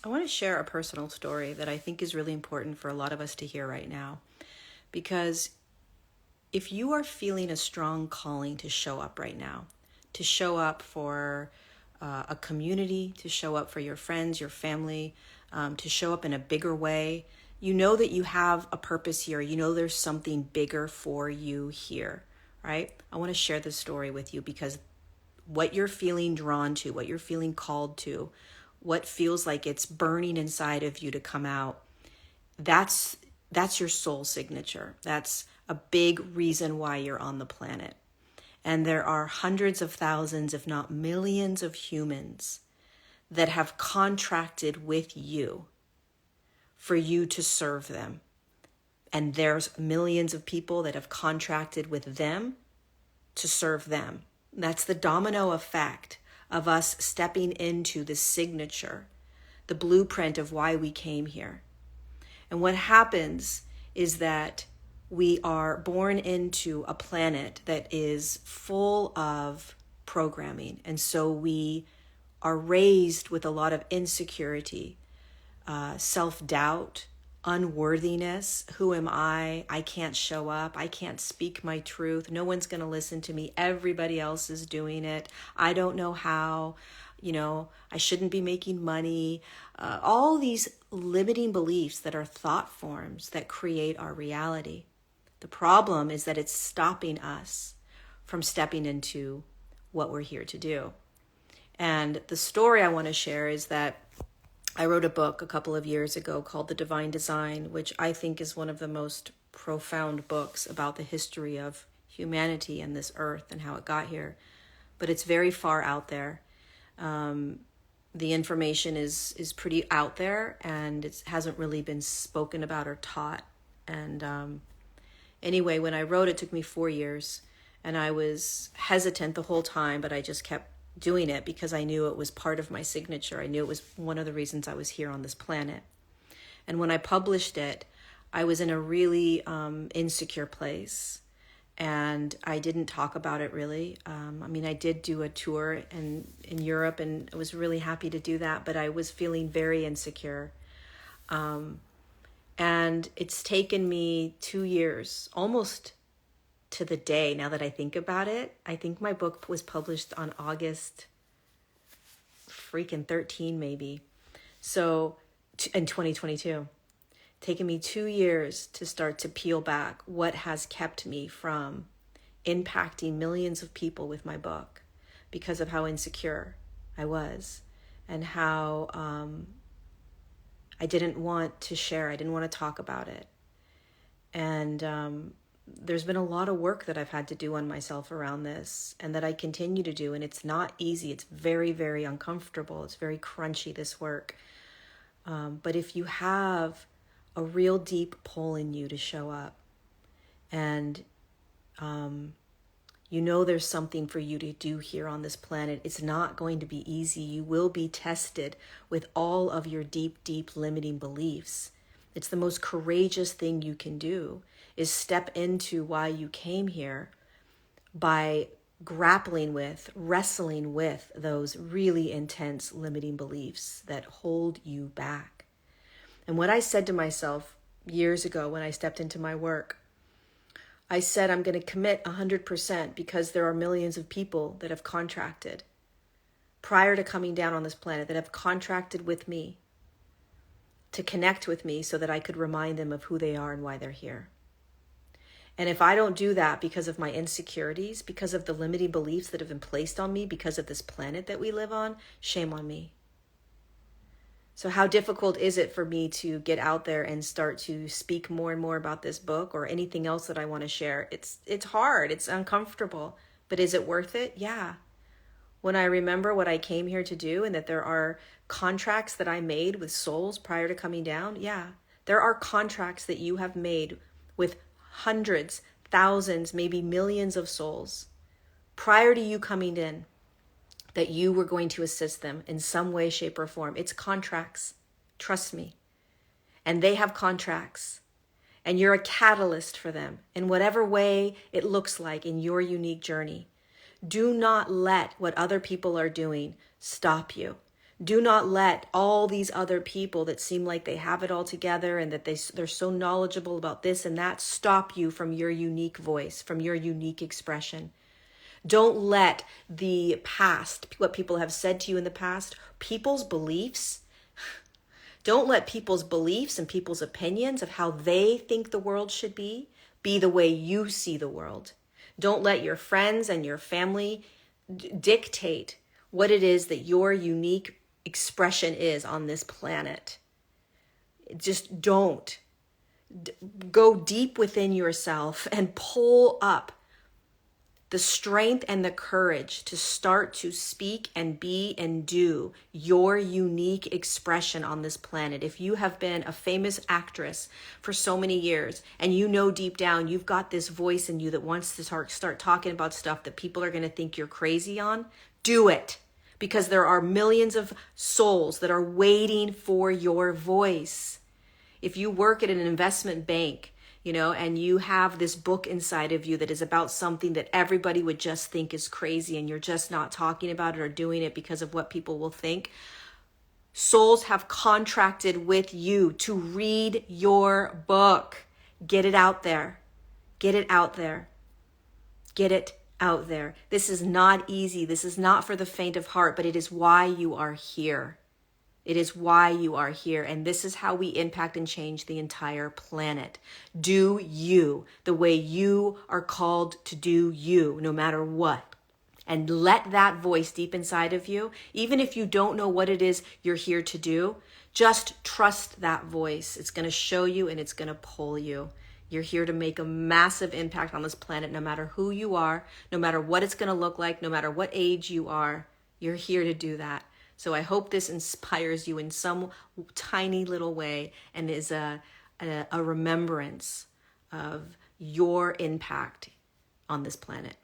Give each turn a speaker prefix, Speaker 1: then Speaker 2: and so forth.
Speaker 1: I want to share a personal story that I think is really important for a lot of us to hear right now. Because if you are feeling a strong calling to show up right now, to show up for a community, to show up for your friends, your family, to show up in a bigger way, you know that you have a purpose here. You know there's something bigger for you here, right? I want to share this story with you because what you're feeling drawn to, what you're feeling called to, what feels like it's burning inside of you to come out, that's your soul signature. That's a big reason why you're on the planet. And there are hundreds of thousands, if not millions of humans that have contracted with you for you to serve them. And there's millions of people that have contracted with them to serve them. That's the domino effect of us stepping into the signature, the blueprint of why we came here. And what happens is that we are born into a planet that is full of programming. And so we are raised with a lot of insecurity, self-doubt, unworthiness. Who am I? I can't show up. I can't speak my truth. No one's going to listen to me. Everybody else is doing it. I don't know how. I shouldn't be making money. All these limiting beliefs that are thought forms that create our reality. The problem is that it's stopping us from stepping into what we're here to do. And the story I want to share is that I wrote a book a couple of years ago called The Divine Design, which I think is one of the most profound books about the history of humanity and this earth and how it got here. But it's very far out there. The information is pretty out there, and it hasn't really been spoken about or taught. And anyway, when I wrote it, took me 4 years, and I was hesitant the whole time, but I just kept doing it because I knew it was part of my signature. I knew it was one of the reasons I was here on this planet. And when I published it, I was in a really insecure place. And I didn't talk about it really. I did do a tour in Europe, and I was really happy to do that, but I was feeling very insecure. And it's taken me 2 years, almost to the day, now that I think about it. I think my book was published on August freaking 13, maybe. So, in 2022. Taken me 2 years to start to peel back what has kept me from impacting millions of people with my book because of how insecure I was and how I didn't want to share. I didn't want to talk about it. And there's been a lot of work that I've had to do on myself around this and that I continue to do. And it's not easy. It's very, very uncomfortable. It's very crunchy, this work. But if you have a real deep pull in you to show up, and there's something for you to do here on this planet, it's not going to be easy. You will be tested with all of your deep, deep limiting beliefs. It's the most courageous thing you can do, is step into why you came here by wrestling with those really intense limiting beliefs that hold you back. And what I said to myself years ago when I stepped into my work, I said I'm going to commit 100% because there are millions of people that have contracted prior to coming down on this planet, that have contracted with me to connect with me so that I could remind them of who they are and why they're here. And if I don't do that because of my insecurities, because of the limiting beliefs that have been placed on me, because of this planet that we live on, shame on me. So how difficult is it for me to get out there and start to speak more and more about this book or anything else that I want to share? It's hard. It's uncomfortable. But is it worth it? Yeah. When I remember what I came here to do and that there are contracts that I made with souls prior to coming down, yeah. There are contracts that you have made with hundreds, thousands, maybe millions of souls prior to you coming in, that you were going to assist them in some way, shape, or form. It's contracts. Trust me. And they have contracts. And you're a catalyst for them in whatever way it looks like in your unique journey. Do not let what other people are doing stop you. Do not let all these other people that seem like they have it all together and that they're so knowledgeable about this and that stop you from your unique voice, from your unique expression. Don't let the past, what people have said to you in the past, people's beliefs, don't let people's beliefs and people's opinions of how they think the world should be the way you see the world. Don't let your friends and your family dictate what it is that your unique expression is on this planet. Just don't. Go deep within yourself and pull up the strength and the courage to start to speak and be and do your unique expression on this planet. If you have been a famous actress for so many years and you know deep down you've got this voice in you that wants to start talking about stuff that people are going to think you're crazy on, do it. Because there are millions of souls that are waiting for your voice. If you work at an investment bank, and you have this book inside of you that is about something that everybody would just think is crazy and you're just not talking about it or doing it because of what people will think, souls have contracted with you to read your book. Get it out there. Get it out there. Get it out there. This is not easy. This is not for the faint of heart, but it is why you are here. It is why you are here. And this is how we impact and change the entire planet. Do you the way you are called to do you, no matter what. And let that voice deep inside of you, even if you don't know what it is you're here to do, just trust that voice. It's going to show you and it's going to pull you. You're here to make a massive impact on this planet, no matter who you are, no matter what it's going to look like, no matter what age you are. You're here to do that. So I hope this inspires you in some tiny little way and is a remembrance of your impact on this planet.